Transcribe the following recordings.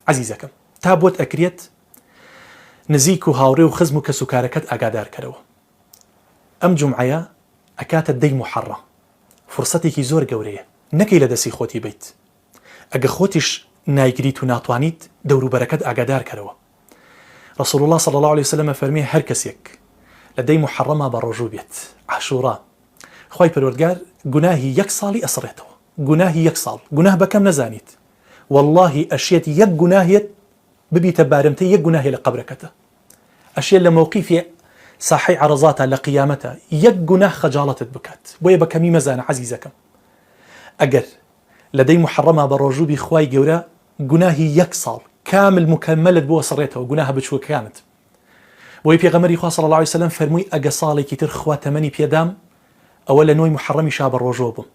عزیزەکەم تا بۆت ئەکرێت نزیک و هاوڕێ و خزم و کەس و کارەکەت ئاگادار کەرەوە. ئەم جومعەیە ئەکاتە دەی محەڕە، فرسەتێکی زۆر گەورەیە، نەکەی لە دەستی خۆتی بیت. ئەگە خۆتیش نایگریت و ناتوانیت دەوروبەرەکەت ئاگادار کەرەوە. رسول الله صلى الله عليه وسلم فەرمێ هەر کەسێک لە دەی محەڕەما بە ڕۆژوو بێت عاشوڕا، خوای پەروەردگار گوناهی 1 ساڵی ئەسڕێتەوە. گوناهی 1 ساڵ، گوناه بەکەم نەزانیت، والله ئەشێت 1 گوناهێت ببیتە بارمتە 1 گوناهێ لە قەبرەکەتە، ئەشێت لە مووقیفی ساحی عرضاتە لە قیامەتە 1 گوناه خەجاڵەتت بکات. بۆیە بەکەمی مەزانە عەزیزەکەم، ئەگەر لە دەی محەڕەما بە ڕۆژووبی خوای گەورە گوناهی 1 ساڵ كامل مكملت بو سڕێتەوە گوناها بچووکەکانت. بۆی پێغەمبەری خوا صلی الله عليه وسلم فەرمووی ئەگە ساڵێکی تر خوا تەمەنی پێدام ئەوە لە نۆی محەڕەمی شا بە ڕۆژۆ بم.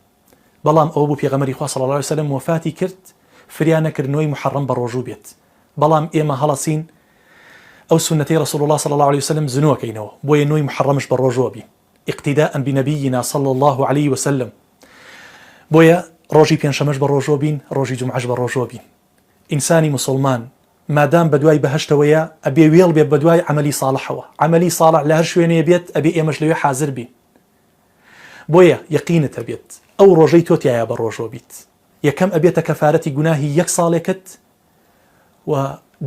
بەڵام ئەوە بوو پێغەمبەری خوا صلی الله عليه وسلم وفاتی کرد فریان نەکرد نۆی محەڕەم بە ڕۆژوو بێت. بەڵام ئێمە هەڵەسین ئەو سنەتەی رسول الله صلی الله عليه وسلم زنووەکەینەوە بۆیە نۆی محەڕەمش بە ڕۆژۆ بین اقتداء بنبينا صلى الله عليه وسلم. بۆیە ڕۆژی پێنجشەمەش بە ڕۆژۆ بین، ڕۆژی جومعەش بە ڕۆژۆ بین. ئینسانی مسلمان مادام بەدوای بەهەشتەوەیە ئەبێ وێڵ بێت بەدوای عملی ساڵحەوە. عملی ساڵح لە هەر شوێنەیە بێت ئەبێ ئێمەش لەوێ حازر بین. بۆیە یەقینت هەبێت ئەو ڕۆژەی تۆ تایە بە ڕۆژۆ بیت. یەکەم ئەبێتە کەفارەتی گوناهی 1 ساڵێکت و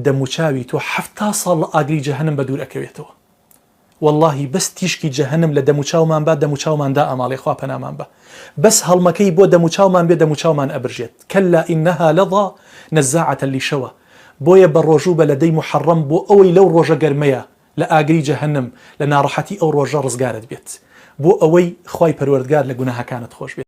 دەموچاوی تۆ 70 ساڵ لە ئاگری جەهەنم بە دوور ئەکەوێتەوە. واللهی بەس تیشکی جەهەنم لە دەموچاومان با دەموچاوماندا ئەماڵێ خوا پەنامان بە. بەس هەڵمەکەی بۆ دەموچاومان بێ دەموچاومان ئەبرژێت. کەلا ئینەها لەظا نەزاعەتە لیشەوە. بۆیە بە ڕۆژوو بە لە دەی محەڕەم بۆ ئەوەی لەو ڕۆژە گەرمەیە لە ئاگری جەهەنم لە ناڕەحەتی ئەو ڕۆژە ڕزگارت بێت، بۆ ئەوەی خوای پەروەردگار لە گوناهەکانت خۆش بێت.